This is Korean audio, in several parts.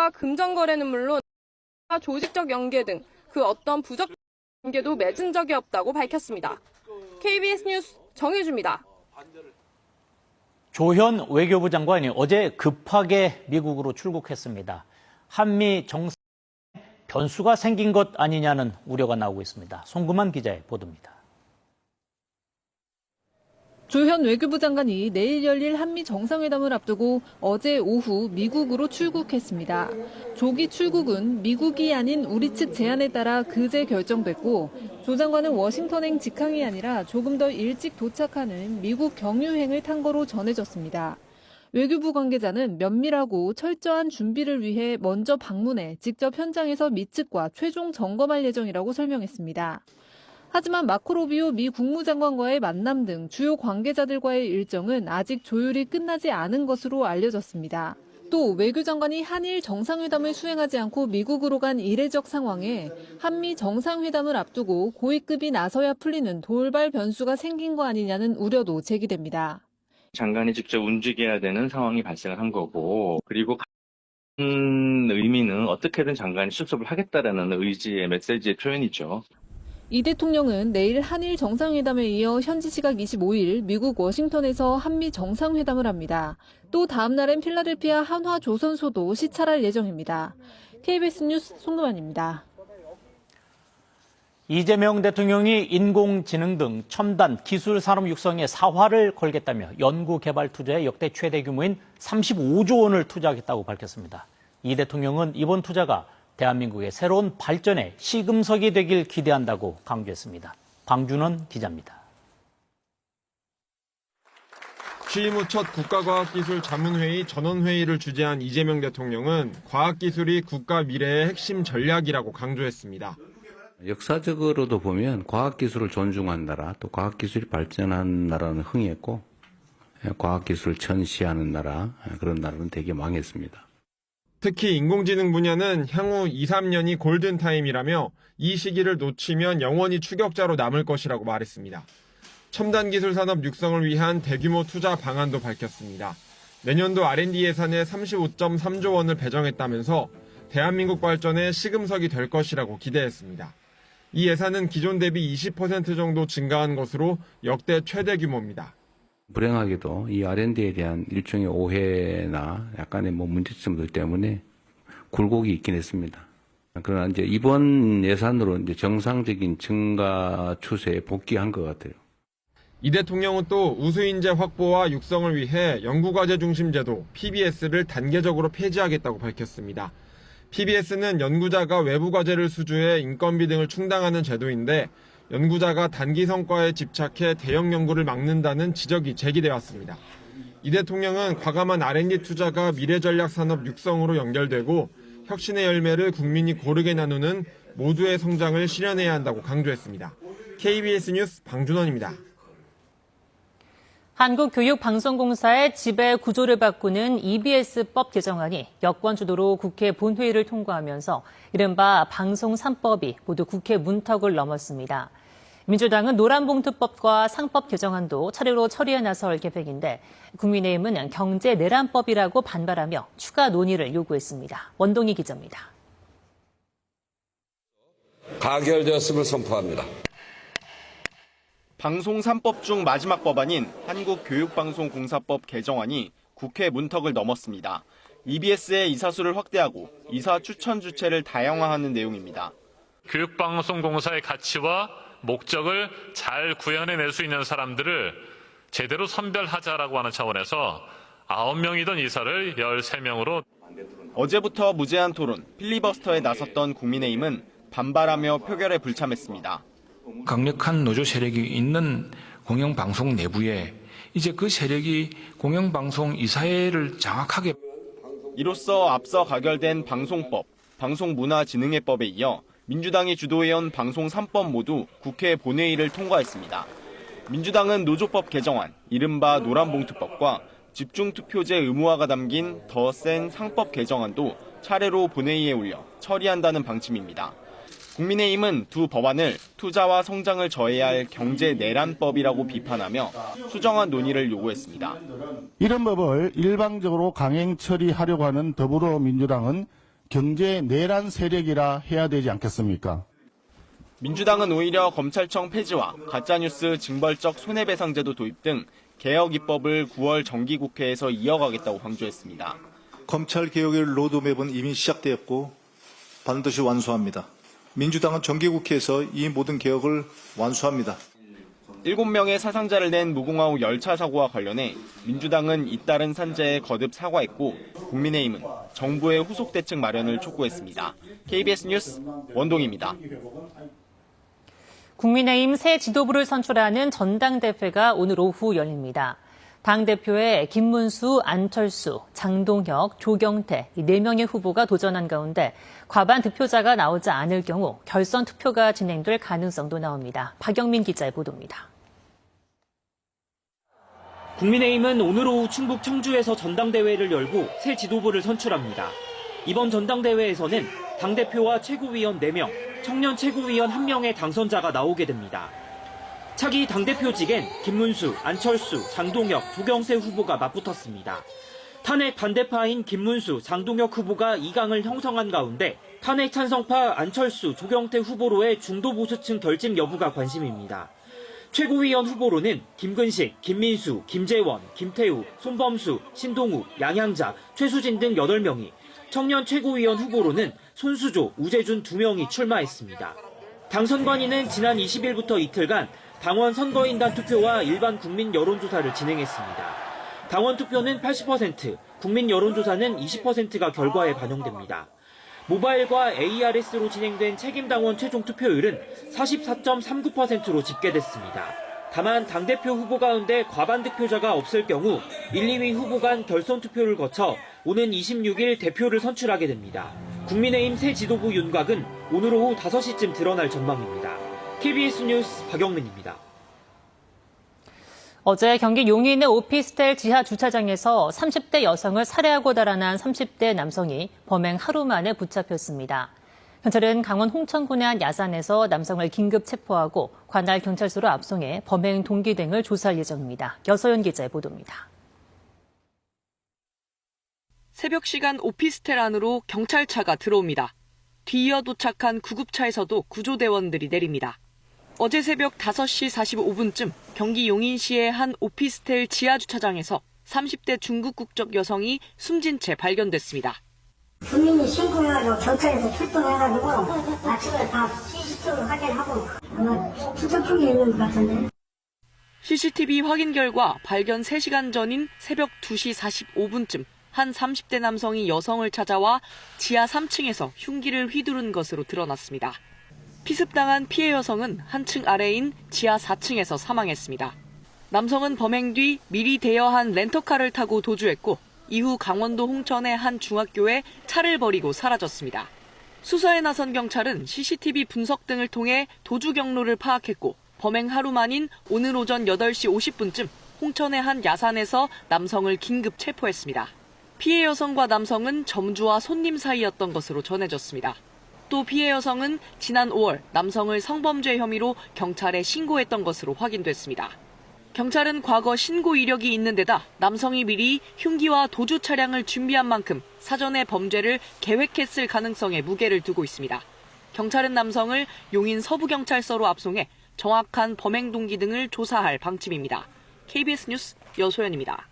미국과 금전거래는 물론 조직적 연계 등 그 어떤 부적 관계도 맺은 적이 없다고 밝혔습니다. KBS 뉴스 정혜주입니다. 조현 외교부 장관이 어제 급하게 미국으로 출국했습니다. 한미 정상에 변수가 생긴 것 아니냐는 우려가 나오고 있습니다. 송금환 기자의 보도입니다. 조현 외교부 장관이 내일 열릴 한미 정상회담을 앞두고 어제 오후 미국으로 출국했습니다. 조기 출국은 미국이 아닌 우리 측 제안에 따라 그제 결정됐고 조 장관은 워싱턴행 직항이 아니라 조금 더 일찍 도착하는 미국 경유행을 탄 거로 전해졌습니다. 외교부 관계자는 면밀하고 철저한 준비를 위해 먼저 방문해 직접 현장에서 미 측과 최종 점검할 예정이라고 설명했습니다. 하지만 마코 루비오 미 국무장관과의 만남 등 주요 관계자들과의 일정은 아직 조율이 끝나지 않은 것으로 알려졌습니다. 또 외교장관이 한일 정상회담을 수행하지 않고 미국으로 간 이례적 상황에 한미 정상회담을 앞두고 고위급이 나서야 풀리는 돌발 변수가 생긴 거 아니냐는 우려도 제기됩니다. 장관이 직접 움직여야 되는 상황이 발생을 한 거고, 그리고 같은 의미는 어떻게든 장관이 출석을 하겠다라는 의지의 메시지의 표현이죠. 이 대통령은 내일 한일 정상회담에 이어 현지 시각 25일 미국 워싱턴에서 한미 정상회담을 합니다. 또 다음 날엔 필라델피아 한화조선소도 시찰할 예정입니다. KBS 뉴스 송도만입니다. 이재명 대통령이 인공지능 등 첨단 기술 산업 육성에 사활을 걸겠다며 연구개발 투자에 역대 최대 규모인 35조 원을 투자하겠다고 밝혔습니다. 이 대통령은 이번 투자가 대한민국의 새로운 발전의 시금석이 되길 기대한다고 강조했습니다. 방준원 기자입니다. 취임 후 첫 국가과학기술자문회의 전원회의를 주재한 이재명 대통령은 과학기술이 국가 미래의 핵심 전략이라고 강조했습니다. 역사적으로도 보면 과학기술을 존중한 나라, 또 과학기술이 발전한 나라는 흥했고 과학기술을 전시하는 나라, 그런 나라는 되게 망했습니다. 특히 인공지능 분야는 향후 2, 3년이 골든타임이라며 이 시기를 놓치면 영원히 추격자로 남을 것이라고 말했습니다. 첨단 기술 산업 육성을 위한 대규모 투자 방안도 밝혔습니다. 내년도 R&D 예산에 35.3조 원을 배정했다면서 대한민국 발전의 시금석이 될 것이라고 기대했습니다. 이 예산은 기존 대비 20% 정도 증가한 것으로 역대 최대 규모입니다. 불행하게도 이 R&D에 대한 일종의 오해나 약간의 문제점들 때문에 굴곡이 있긴 했습니다. 그러나 이제 이번 예산으로 이제 정상적인 증가 추세에 복귀한 것 같아요. 이 대통령은 또 우수인재 확보와 육성을 위해 연구과제 중심 제도 PBS를 단계적으로 폐지하겠다고 밝혔습니다. PBS는 연구자가 외부 과제를 수주해 인건비 등을 충당하는 제도인데 연구자가 단기 성과에 집착해 대형 연구를 막는다는 지적이 제기돼 왔습니다. 이 대통령은 과감한 R&D 투자가 미래전략 산업 육성으로 연결되고 혁신의 열매를 국민이 고르게 나누는 모두의 성장을 실현해야 한다고 강조했습니다. KBS 뉴스 방준원입니다. 한국교육방송공사의 지배 구조를 바꾸는 EBS법 개정안이 여권 주도로 국회 본회의를 통과하면서 이른바 방송 3법이 모두 국회 문턱을 넘었습니다. 민주당은 노란봉투법과 상법 개정안도 차례로 처리에 나설 계획인데 국민의힘은 경제내란법이라고 반발하며 추가 논의를 요구했습니다. 원동희 기자입니다. 가결되었음을 선포합니다. 방송 3법 중 마지막 법안인 한국교육방송공사법 개정안이 국회 문턱을 넘었습니다. EBS의 이사수를 확대하고 이사 추천 주체를 다양화하는 내용입니다. 교육방송공사의 가치와 목적을 잘 구현해낼 수 있는 사람들을 제대로 선별하자라고 하는 차원에서 9명이던 이사를 13명으로. 어제부터 무제한 토론, 필리버스터에 나섰던 국민의힘은 반발하며 표결에 불참했습니다. 강력한 노조 세력이 있는 공영방송 내부에 이제 그 세력이 공영방송 이사회를 장악하게. 이로써 앞서 가결된 방송법, 방송문화진흥회법에 이어 민주당이 주도해온 방송 3법 모두 국회 본회의를 통과했습니다. 민주당은 노조법 개정안, 이른바 노란봉투법과 집중투표제 의무화가 담긴 더 센 상법 개정안도 차례로 본회의에 올려 처리한다는 방침입니다. 국민의힘은 두 법안을 투자와 성장을 저해야 할 경제내란법이라고 비판하며 수정안 논의를 요구했습니다. 이런 법을 일방적으로 강행 처리하려고 하는 더불어민주당은 경제 내란 세력이라 해야 되지 않겠습니까? 민주당은 오히려 검찰청 폐지와 가짜뉴스 징벌적 손해배상제도 도입 등 개혁 입법을 9월 정기국회에서 이어가겠다고 강조했습니다. 검찰개혁의 로드맵은 이미 시작되었고 반드시 완수합니다. 민주당은 정기국회에서 이 모든 개혁을 완수합니다. 7명의 사상자를 낸 무궁화호 열차 사고와 관련해 민주당은 잇따른 산재에 거듭 사과했고 국민의힘은 정부의 후속 대책 마련을 촉구했습니다. KBS 뉴스 원동입니다. 국민의힘 새 지도부를 선출하는 전당대회가 오늘 오후 열립니다. 당대표에 김문수, 안철수, 장동혁, 조경태 이 4명의 후보가 도전한 가운데 과반 득표자가 나오지 않을 경우 결선 투표가 진행될 가능성도 나옵니다. 박영민 기자의 보도입니다. 국민의힘은 오늘 오후 충북 청주에서 전당대회를 열고 새 지도부를 선출합니다. 이번 전당대회에서는 당대표와 최고위원 4명, 청년 최고위원 1명의 당선자가 나오게 됩니다. 차기 당대표직엔 김문수, 안철수, 장동혁, 조경태 후보가 맞붙었습니다. 탄핵 반대파인 김문수, 장동혁 후보가 2강을 형성한 가운데 탄핵 찬성파 안철수, 조경태 후보로의 중도 보수층 결집 여부가 관심입니다. 최고위원 후보로는 김근식, 김민수, 김재원, 김태우, 손범수, 신동욱, 양향자, 최수진 등 8명이, 청년 최고위원 후보로는 손수조, 우재준 2명이 출마했습니다. 당선관위는 지난 20일부터 이틀간 당원 선거인단 투표와 일반 국민 여론조사를 진행했습니다. 당원 투표는 80%, 국민 여론조사는 20%가 결과에 반영됩니다. 모바일과 ARS로 진행된 책임당원 최종 투표율은 44.39%로 집계됐습니다. 다만 당대표 후보 가운데 과반 득표자가 없을 경우 1, 2위 후보 간 결선 투표를 거쳐 오는 26일 대표를 선출하게 됩니다. 국민의힘 새 지도부 윤곽은 오늘 오후 5시쯤 드러날 전망입니다. KBS 뉴스 박영민입니다. 어제 경기 용인의 오피스텔 지하 주차장에서 30대 여성을 살해하고 달아난 30대 남성이 범행 하루 만에 붙잡혔습니다. 경찰은 강원 홍천군의 한 야산에서 남성을 긴급 체포하고 관할 경찰서로 압송해 범행 동기 등을 조사할 예정입니다. 여서연 기자의 보도입니다. 새벽 시간 오피스텔 안으로 경찰차가 들어옵니다. 뒤이어 도착한 구급차에서도 구조대원들이 내립니다. 어제 새벽 5시 45분쯤 경기 용인시의 한 오피스텔 지하주차장에서 30대 중국 국적 여성이 숨진 채 발견됐습니다. 주민이 신고해가지고 경찰에서 출동해가지고 아침에 다 CCTV 확인하고 아마 추적 중에 있는 것 같은데. CCTV 확인 결과 발견 3시간 전인 새벽 2시 45분쯤 한 30대 남성이 여성을 찾아와 지하 3층에서 흉기를 휘두른 것으로 드러났습니다. 피습당한 피해 여성은 한층 아래인 지하 4층에서 사망했습니다. 남성은 범행 뒤 미리 대여한 렌터카를 타고 도주했고 이후 강원도 홍천의 한 중학교에 차를 버리고 사라졌습니다. 수사에 나선 경찰은 CCTV 분석 등을 통해 도주 경로를 파악했고 범행 하루 만인 오늘 오전 8시 50분쯤 홍천의 한 야산에서 남성을 긴급 체포했습니다. 피해 여성과 남성은 점주와 손님 사이였던 것으로 전해졌습니다. 또 피해 여성은 지난 5월 남성을 성범죄 혐의로 경찰에 신고했던 것으로 확인됐습니다. 경찰은 과거 신고 이력이 있는 데다 남성이 미리 흉기와 도주 차량을 준비한 만큼 사전에 범죄를 계획했을 가능성에 무게를 두고 있습니다. 경찰은 남성을 용인 서부경찰서로 압송해 정확한 범행 동기 등을 조사할 방침입니다. KBS 뉴스 여소연입니다.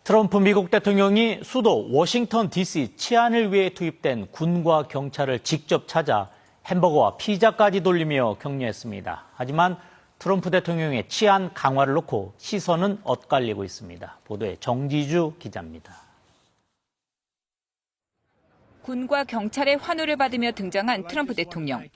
트럼프 미국 대통령이 수도 워싱턴 DC 치안을 위해 투입된 군과 경찰을 직접 찾아 햄버거와 피자까지 돌리며 격려했습니다. 하지만 트럼프 대통령의 치안 강화를 놓고 시선은 엇갈리고 있습니다. 보도에 정지주 기자입니다. 군과 경찰의 환호를 받으며 등장한 트럼프 대통령.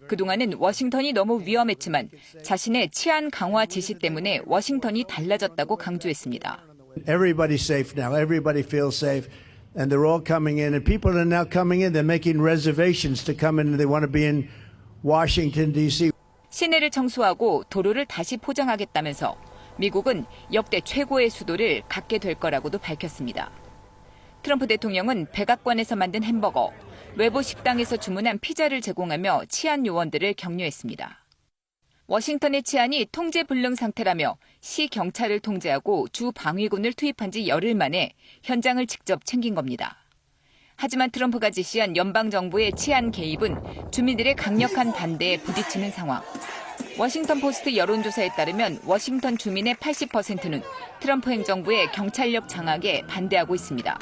그동안은 워싱턴이 너무 위험했지만 자신의 치안 강화 지시 때문에 워싱턴이 달라졌다고 강조했습니다. Everybody's safe now. Everybody feels safe. And they're all coming in. And people are now coming in. They're making reservations to come in. And they want to be in Washington, D.C. 시내를 청소하고 도로를 다시 포장하겠다면서 미국은 역대 최고의 수도를 갖게 될 거라고도 밝혔습니다. 트럼프 대통령은 백악관에서 만든 햄버거, 외부 식당에서 주문한 피자를 제공하며 치안 요원들을 격려했습니다. 워싱턴의 치안이 통제 불능 상태라며 시 경찰을 통제하고 주 방위군을 투입한 지 열흘 만에 현장을 직접 챙긴 겁니다. 하지만 트럼프가 지시한 연방정부의 치안 개입은 주민들의 강력한 반대에 부딪히는 상황. 워싱턴 포스트 여론조사에 따르면 워싱턴 주민의 80%는 트럼프 행정부의 경찰력 장악에 반대하고 있습니다.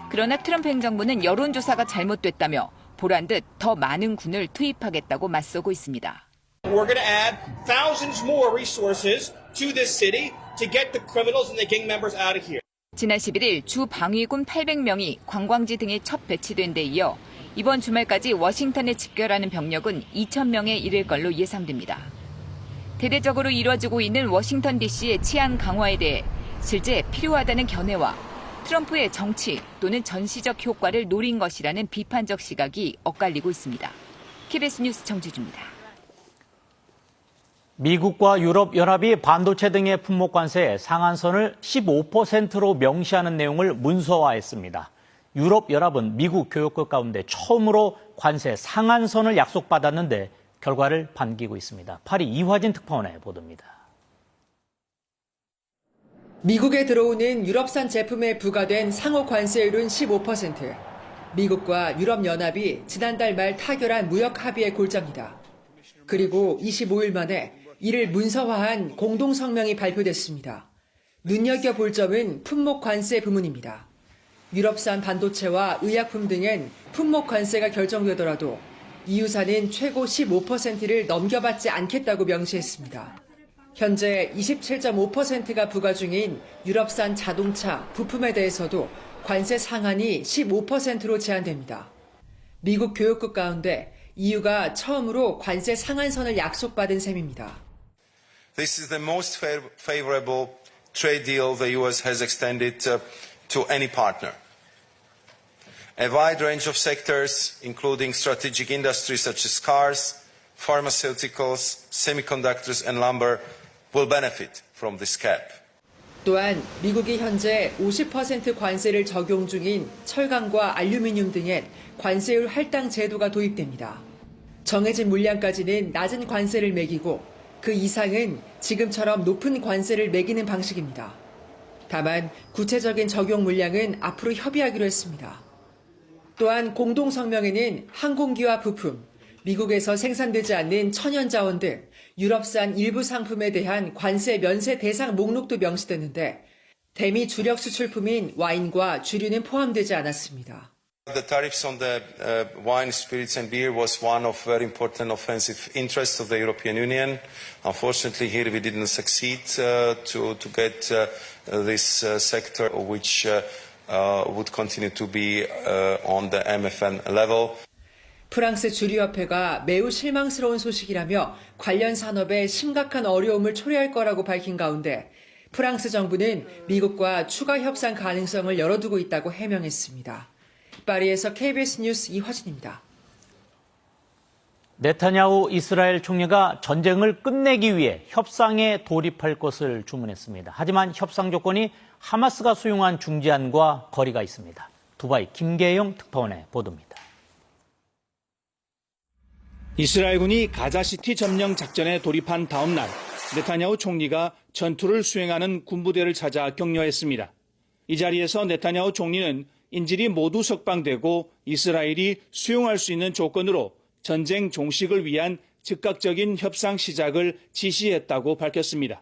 그러나 트럼프 행정부는 여론조사가 잘못됐다며 보란 듯 더 많은 군을 투입하겠다고 맞서고 있습니다. We're going to add thousands more resources to this city to get the criminals and the gang members out of here. 지난 11일 주 방위군 800명이 관광지 등에 첫 배치된 데 이어 이번 주말까지 워싱턴에 집결하는 병력은 2,000명에 이를 걸로 예상됩니다. 대대적으로 이뤄지고 있는 워싱턴 DC의 치안 강화에 대해 실제 필요하다는 견해와 트럼프의 정치 또는 전시적 효과를 노린 것이라는 비판적 시각이 엇갈리고 있습니다. KBS 뉴스 정주주입니다. 미국과 유럽연합이 반도체 등의 품목 관세의 상한선을 15%로 명시하는 내용을 문서화했습니다. 유럽연합은 미국 교역국 가운데 처음으로 관세 상한선을 약속받았는데 결과를 반기고 있습니다. 파리 이화진 특파원의 보도입니다. 미국에 들어오는 유럽산 제품에 부과된 상호 관세율은 15%. 미국과 유럽연합이 지난달 말 타결한 무역 합의의 골자입니다. 그리고 25일 만에 이를 문서화한 공동성명이 발표됐습니다. 눈여겨볼 점은 품목 관세 부문입니다. 유럽산 반도체와 의약품 등은 품목 관세가 결정되더라도 EU산은 최고 15%를 넘겨받지 않겠다고 명시했습니다. 현재 27.5%가 부과 중인 유럽산 자동차, 부품에 대해서도 관세 상한이 15%로 제한됩니다. 미국 교역국 가운데 EU가 처음으로 관세 상한선을 약속받은 셈입니다. This is the most favorable trade deal the US has extended to any partner. A wide range of sectors, including strategic industries such as cars, pharmaceuticals, semiconductors and lumber, will benefit from this cap. 또한 미국이 현재 50% 관세를 적용 중인 철강과 알루미늄 등엔 관세율 할당 제도가 도입됩니다. 정해진 물량까지는 낮은 관세를 매기고 그 이상은 지금처럼 높은 관세를 매기는 방식입니다. 다만 구체적인 적용 물량은 앞으로 협의하기로 했습니다. 또한 공동성명에는 항공기와 부품, 미국에서 생산되지 않는 천연자원 등 유럽산 일부 상품에 대한 관세 면세 대상 목록도 명시됐는데 대미 주력 수출품인 와인과 주류는 포함되지 않았습니다. The tariffs on the wine, spirits and beer was one of very important offensive interests of the European Union. Unfortunately, here we didn't succeed to get this sector, which would continue to be on the MFN level. 프랑스 주류협회가 매우 실망스러운 소식이라며 관련 산업에 심각한 어려움을 초래할 거라고 밝힌 가운데 프랑스 정부는 미국과 추가 협상 가능성을 열어두고 있다고 해명했습니다. 파리에서 KBS 뉴스 이화진입니다. 네타냐후 이스라엘 총리가 전쟁을 끝내기 위해 협상에 돌입할 것을 주문했습니다. 하지만 협상 조건이 하마스가 수용한 중재안과 거리가 있습니다. 두바이 김계영 특파원의 보도입니다. 이스라엘군이 가자시티 점령 작전에 돌입한 다음 날 네타냐후 총리가 전투를 수행하는 군부대를 찾아 격려했습니다. 이 자리에서 네타냐후 총리는 인질이 모두 석방되고 이스라엘이 수용할 수 있는 조건으로 전쟁 종식을 위한 즉각적인 협상 시작을 지시했다고 밝혔습니다.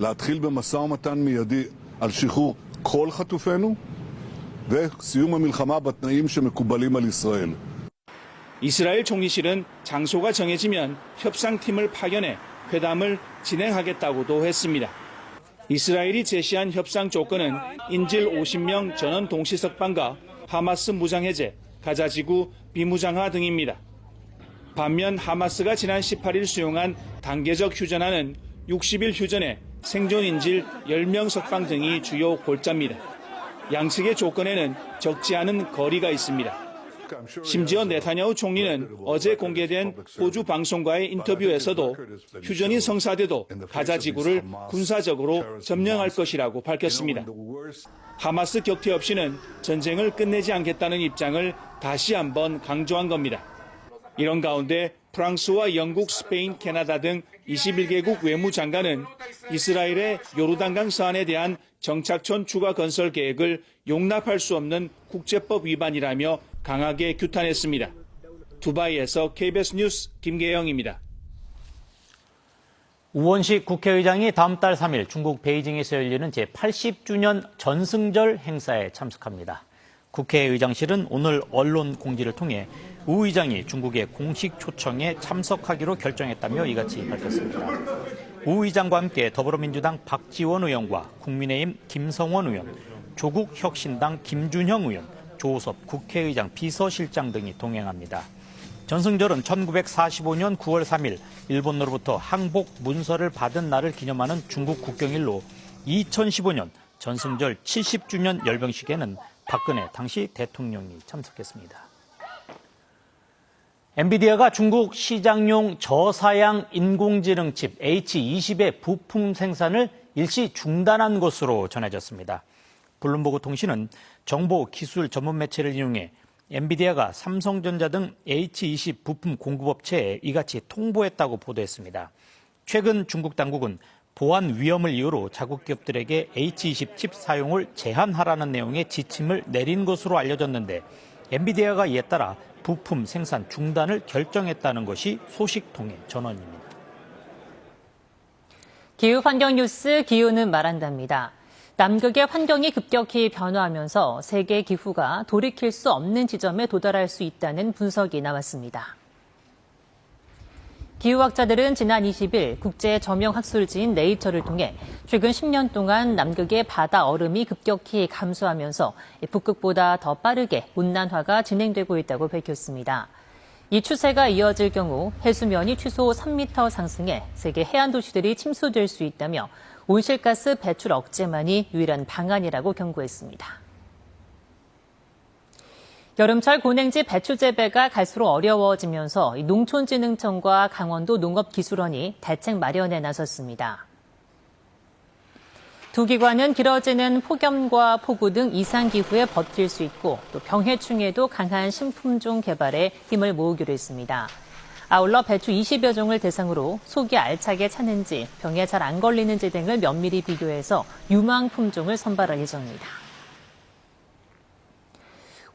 להתחיל במשא ומתן מיידי על שחרור כל חטופינו וסיום המלחמה בתנאים שמקובלים על ישראל. 이스라엘 총리실은 장소가 정해지면 협상팀을 파견해 회담을 진행하겠다고도 했습니다. 이스라엘이 제시한 협상 조건은 인질 50명 전원 동시 석방과 하마스 무장해제, 가자지구 비무장화 등입니다. 반면 하마스가 지난 18일 수용한 단계적 휴전안은 60일 휴전에 생존 인질 10명 석방 등이 주요 골자입니다. 양측의 조건에는 적지 않은 거리가 있습니다. 심지어 네타냐후 총리는 어제 공개된 호주 방송과의 인터뷰에서도 휴전이 성사돼도 가자 지구를 군사적으로 점령할 것이라고 밝혔습니다. 하마스 격퇴 없이는 전쟁을 끝내지 않겠다는 입장을 다시 한번 강조한 겁니다. 이런 가운데 프랑스와 영국, 스페인, 캐나다 등 21개국 외무장관은 이스라엘의 요르단강 서안에 대한 정착촌 추가 건설 계획을 용납할 수 없는 국제법 위반이라며 강하게 규탄했습니다. 두바이에서 KBS 뉴스 김계영입니다. 우원식 국회의장이 다음 달 3일 중국 베이징에서 열리는 제80주년 전승절 행사에 참석합니다. 국회의장실은 오늘 언론 공지를 통해 우 의장이 중국의 공식 초청에 참석하기로 결정했다며 이같이 밝혔습니다. 우 의장과 함께 더불어민주당 박지원 의원과 국민의힘 김성원 의원, 조국혁신당 김준형 의원, 조섭 국회의장 비서실장 등이 동행합니다. 전승절은 1945년 9월 3일 일본으로부터 항복 문서를 받은 날을 기념하는 중국 국경일로 2015년 전승절 70주년 열병식에는 박근혜 당시 대통령이 참석했습니다. 엔비디아가 중국 시장용 저사양 인공지능 칩 H20의 부품 생산을 일시 중단한 것으로 전해졌습니다. 블룸버그 통신은 정보 기술 전문 매체를 인용해 엔비디아가 삼성전자 등 H20 부품 공급업체에 이같이 통보했다고 보도했습니다. 최근 중국 당국은 보안 위험을 이유로 자국 기업들에게 H20 칩 사용을 제한하라는 내용의 지침을 내린 것으로 알려졌는데 엔비디아가 이에 따라 부품 생산 중단을 결정했다는 것이 소식통의 전언입니다. 기후환경 뉴스 기후는 말한답니다. 남극의 환경이 급격히 변화하면서 세계 기후가 돌이킬 수 없는 지점에 도달할 수 있다는 분석이 나왔습니다. 기후학자들은 지난 20일 국제 저명 학술지인 네이처를 통해 최근 10년 동안 남극의 바다 얼음이 급격히 감소하면서 북극보다 더 빠르게 온난화가 진행되고 있다고 밝혔습니다. 이 추세가 이어질 경우 해수면이 최소 3m 상승해 세계 해안 도시들이 침수될 수 있다며 온실가스 배출 억제만이 유일한 방안이라고 경고했습니다. 여름철 고냉지 배추 재배가 갈수록 어려워지면서 농촌진흥청과 강원도 농업기술원이 대책 마련에 나섰습니다. 두 기관은 길어지는 폭염과 폭우 등 이상기후에 버틸 수 있고 또 병해충에도 강한 신품종 개발에 힘을 모으기로 했습니다. 아울러 배추 20여 종을 대상으로 속이 알차게 차는지 병에 잘 안 걸리는지 등을 면밀히 비교해서 유망 품종을 선발할 예정입니다.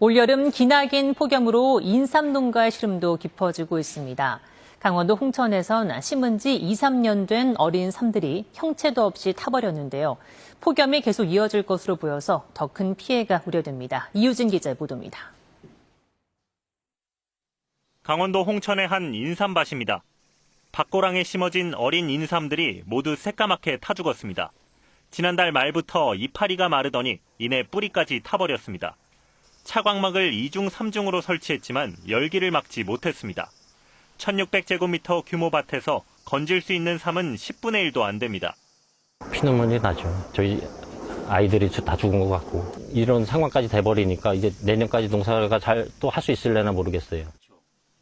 올여름 기나긴 폭염으로 인삼 농가의 시름도 깊어지고 있습니다. 강원도 홍천에선 심은 지 2, 3년 된 어린 삼들이 형체도 없이 타버렸는데요. 폭염이 계속 이어질 것으로 보여서 더 큰 피해가 우려됩니다. 이유진 기자의 보도입니다. 강원도 홍천의 한 인삼밭입니다. 밭고랑에 심어진 어린 인삼들이 모두 새까맣게 타 죽었습니다. 지난달 말부터 이파리가 마르더니 이내 뿌리까지 타버렸습니다. 차광막을 2중 3중으로 설치했지만 열기를 막지 못했습니다. 1600제곱미터 규모 밭에서 건질 수 있는 삼은 10분의 1도 안 됩니다. 피눈물이 나죠. 저희 아이들이 다 죽은 것 같고 이런 상황까지 돼버리니까 이제 내년까지 농사가 잘 또 할 수 있을려나 모르겠어요.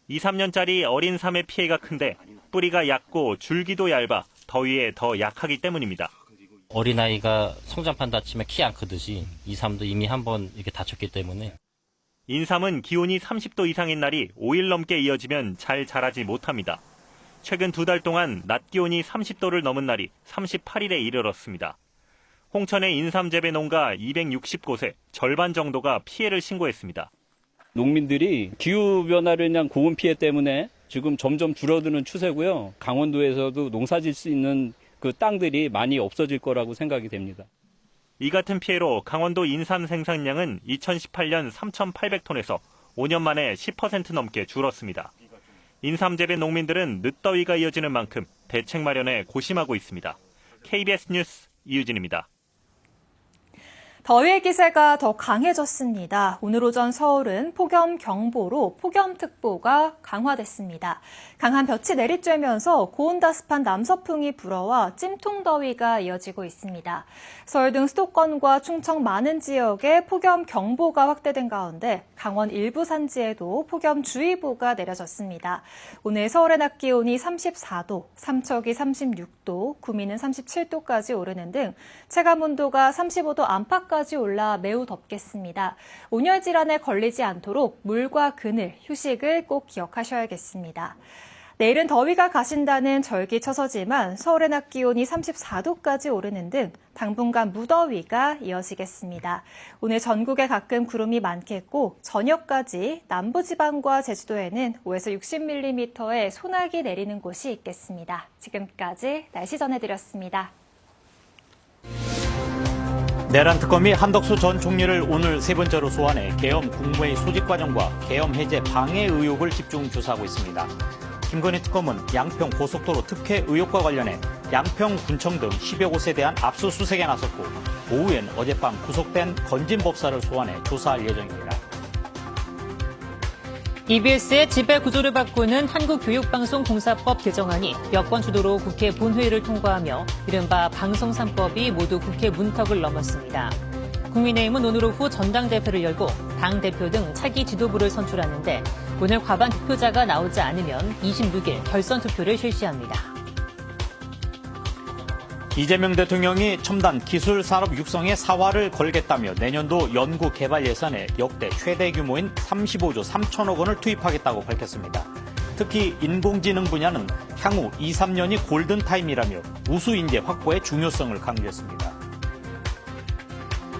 2, 3년짜리 어린 삼의 피해가 큰데 뿌리가 얕고 줄기도 얇아 더위에 더 약하기 때문입니다. 어린아이가 성장판 다치면 키 안 크듯이 이 삼도 이미 한번 이렇게 다쳤기 때문에. 인삼은 기온이 30도 이상인 날이 5일 넘게 이어지면 잘 자라지 못합니다. 최근 2달 동안 낮 기온이 30도를 넘은 날이 38일에 이르렀습니다. 홍천의 인삼 재배 농가 260곳에 절반 정도가 피해를 신고했습니다. 농민들이 기후변화로 인한 고온 피해 때문에 지금 점점 줄어드는 추세고요. 강원도에서도 농사 질 수 있는 그 땅들이 많이 없어질 거라고 생각이 됩니다. 이 같은 피해로 강원도 인삼 생산량은 2018년 3,800톤에서 5년 만에 10% 넘게 줄었습니다. 인삼 재배 농민들은 늦더위가 이어지는 만큼 대책 마련에 고심하고 있습니다. KBS 뉴스 이유진입니다. 더위의 기세가 더 강해졌습니다. 오늘 오전 서울은 폭염경보로 폭염특보가 강화됐습니다. 강한 볕이 내리쬐면서 고온다습한 남서풍이 불어와 찜통더위가 이어지고 있습니다. 서울 등 수도권과 충청 많은 지역에 폭염경보가 확대된 가운데 강원 일부 산지에도 폭염주의보가 내려졌습니다. 오늘 서울의 낮 기온이 34도, 삼척이 36도, 구미는 37도까지 오르는 등 체감온도가 35도 안팎까지 올라 매우 덥겠습니다. 온열 질환에 걸리지 않도록 물과 그늘, 휴식을 꼭 기억하셔야겠습니다. 내일은 더위가 가신다는 절기처서지만 서울의 낮 기온이 34도까지 오르는 등 당분간 무더위가 이어지겠습니다. 오늘 전국에 가끔 구름이 많겠고 저녁까지 남부지방과 제주도에는 5에서 60mm의 소나기 내리는 곳이 있겠습니다. 지금까지 날씨 전해드렸습니다. 내란 특검이 한덕수 전 총리를 오늘 세 번째로 소환해 계엄 국무회의 소집 과정과 계엄 해제 방해 의혹을 집중 조사하고 있습니다. 김건희 특검은 양평 고속도로 특혜 의혹과 관련해 양평군청 등 10여 곳에 대한 압수수색에 나섰고 오후엔 어젯밤 구속된 건진법사를 소환해 조사할 예정입니다. EBS의 지배 구조를 바꾸는 한국교육방송공사법 개정안이 여권 주도로 국회 본회의를 통과하며 이른바 방송 3법이 모두 국회 문턱을 넘었습니다. 국민의힘은 오늘 오후 전당대회를 열고 당대표 등 차기 지도부를 선출하는데 오늘 과반 득표자가 나오지 않으면 26일 결선 투표를 실시합니다. 이재명 대통령이 첨단 기술 산업 육성에 사활을 걸겠다며 내년도 연구 개발 예산에 역대 최대 규모인 35조 3천억 원을 투입하겠다고 밝혔습니다. 특히 인공지능 분야는 향후 2, 3년이 골든타임이라며 우수 인재 확보의 중요성을 강조했습니다.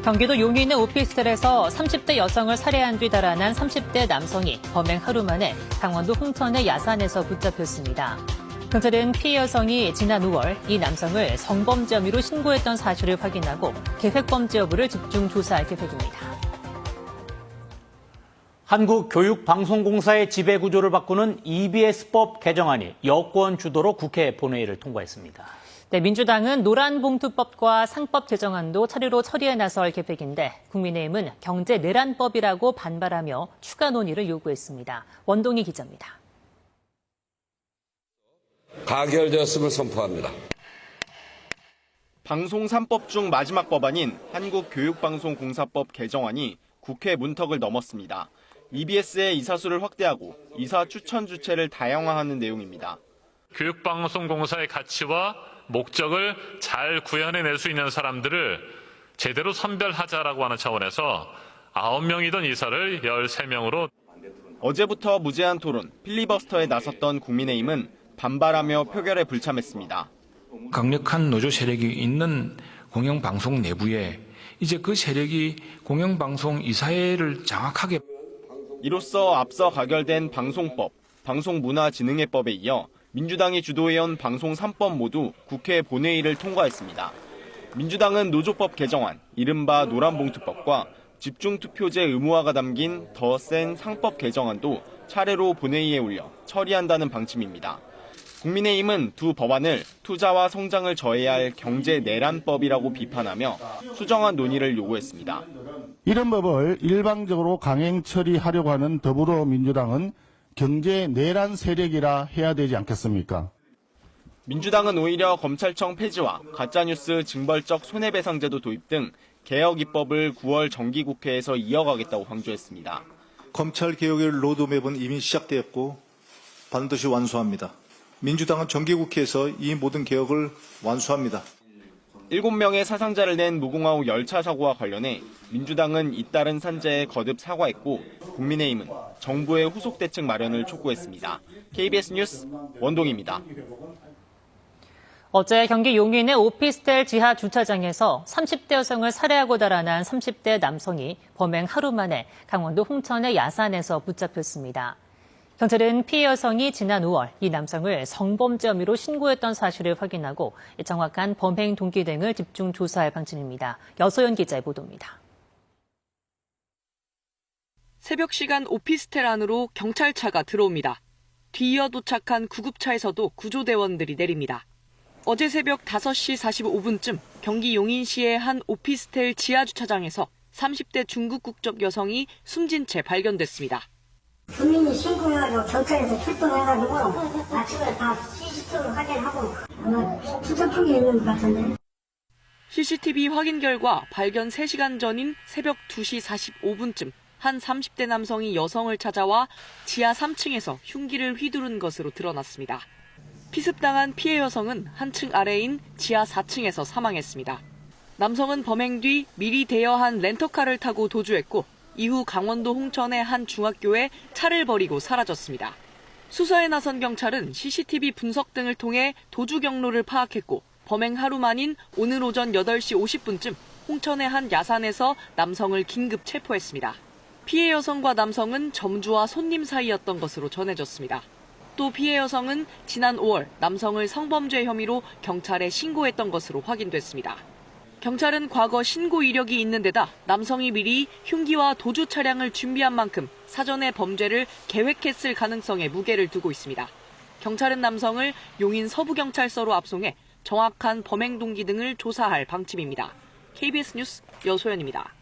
경기도 용인의 오피스텔에서 30대 여성을 살해한 뒤 달아난 30대 남성이 범행 하루 만에 강원도 홍천의 야산에서 붙잡혔습니다. 경찰은 피해 여성이 지난 5월 이 남성을 성범죄 혐의로 신고했던 사실을 확인하고 계획범죄 여부를 집중 조사할 계획입니다. 한국교육방송공사의 지배구조를 바꾸는 EBS법 개정안이 여권 주도로 국회 본회의를 통과했습니다. 네, 민주당은 노란봉투법과 상법 개정안도 차례로 처리에 나설 계획인데 국민의힘은 경제내란법이라고 반발하며 추가 논의를 요구했습니다. 원동희 기자입니다. 가결되었음을 선포합니다. 방송 3법 중 마지막 법안인 한국교육방송공사법 개정안이 국회 문턱을 넘었습니다. EBS의 이사수를 확대하고 이사 추천 주체를 다양화하는 내용입니다. 교육방송공사의 가치와 목적을 잘 구현해낼 수 있는 사람들을 제대로 선별하자라고 하는 차원에서 9명이던 이사를 13명으로. 어제부터 무제한 토론, 필리버스터에 나섰던 국민의힘은 반발하며 표결에 불참했습니다. 강력한 노조 세력이 있는 공영방송 내부에 이제 그 세력이 공영방송 이사회를 장악하게. 이로써 앞서 가결된 방송법, 방송문화진흥회법에 이어 민주당이 주도해온 방송 3법 모두 국회 본회의를 통과했습니다. 민주당은 노조법 개정안, 이른바 노란봉투법과 집중투표제 의무화가 담긴 더 센 상법 개정안도 차례로 본회의에 올려 처리한다는 방침입니다. 국민의힘은 두 법안을 투자와 성장을 저해야 할 경제내란법이라고 비판하며 수정안 논의를 요구했습니다. 이런 법을 일방적으로 강행 처리하려고 하는 더불어민주당은 경제내란 세력이라 해야 되지 않겠습니까? 민주당은 오히려 검찰청 폐지와 가짜뉴스 징벌적 손해배상제도 도입 등 개혁 입법을 9월 정기국회에서 이어가겠다고 강조했습니다. 검찰개혁의 로드맵은 이미 시작되었고 반드시 완수합니다. 민주당은 정기국회에서 이 모든 개혁을 완수합니다. 7명의 사상자를 낸 무궁화호 열차 사고와 관련해 민주당은 잇따른 산재에 거듭 사과했고 국민의힘은 정부의 후속 대책 마련을 촉구했습니다. KBS 뉴스 원동희입니다. 어제 경기 용인의 오피스텔 지하 주차장에서 30대 여성을 살해하고 달아난 30대 남성이 범행 하루 만에 강원도 홍천의 야산에서 붙잡혔습니다. 경찰은 피해 여성이 지난 5월 이 남성을 성범죄 혐의로 신고했던 사실을 확인하고 정확한 범행 동기 등을 집중 조사할 방침입니다. 여소연 기자의 보도입니다. 새벽 시간 오피스텔 안으로 경찰차가 들어옵니다. 뒤이어 도착한 구급차에서도 구조대원들이 내립니다. 어제 새벽 5시 45분쯤 경기 용인시의 한 오피스텔 지하주차장에서 30대 중국 국적 여성이 숨진 채 발견됐습니다. 주민이 신고해가지고 경찰에서 출동해가지고 아침에 다 CCTV 확인하고 아마 투자 쪽에 있는 것 같은데. CCTV 확인 결과 발견 3시간 전인 새벽 2시 45분쯤 한 30대 남성이 여성을 찾아와 지하 3층에서 흉기를 휘두른 것으로 드러났습니다. 피습당한 피해 여성은 한층 아래인 지하 4층에서 사망했습니다. 남성은 범행 뒤 미리 대여한 렌터카를 타고 도주했고 이후 강원도 홍천의 한 중학교에 차를 버리고 사라졌습니다. 수사에 나선 경찰은 CCTV 분석 등을 통해 도주 경로를 파악했고 범행 하루 만인 오늘 오전 8시 50분쯤 홍천의 한 야산에서 남성을 긴급 체포했습니다. 피해 여성과 남성은 점주와 손님 사이였던 것으로 전해졌습니다. 또 피해 여성은 지난 5월 남성을 성범죄 혐의로 경찰에 신고했던 것으로 확인됐습니다. 경찰은 과거 신고 이력이 있는 데다 남성이 미리 흉기와 도주 차량을 준비한 만큼 사전에 범죄를 계획했을 가능성에 무게를 두고 있습니다. 경찰은 남성을 용인 서부경찰서로 압송해 정확한 범행 동기 등을 조사할 방침입니다. KBS 뉴스 여소연입니다.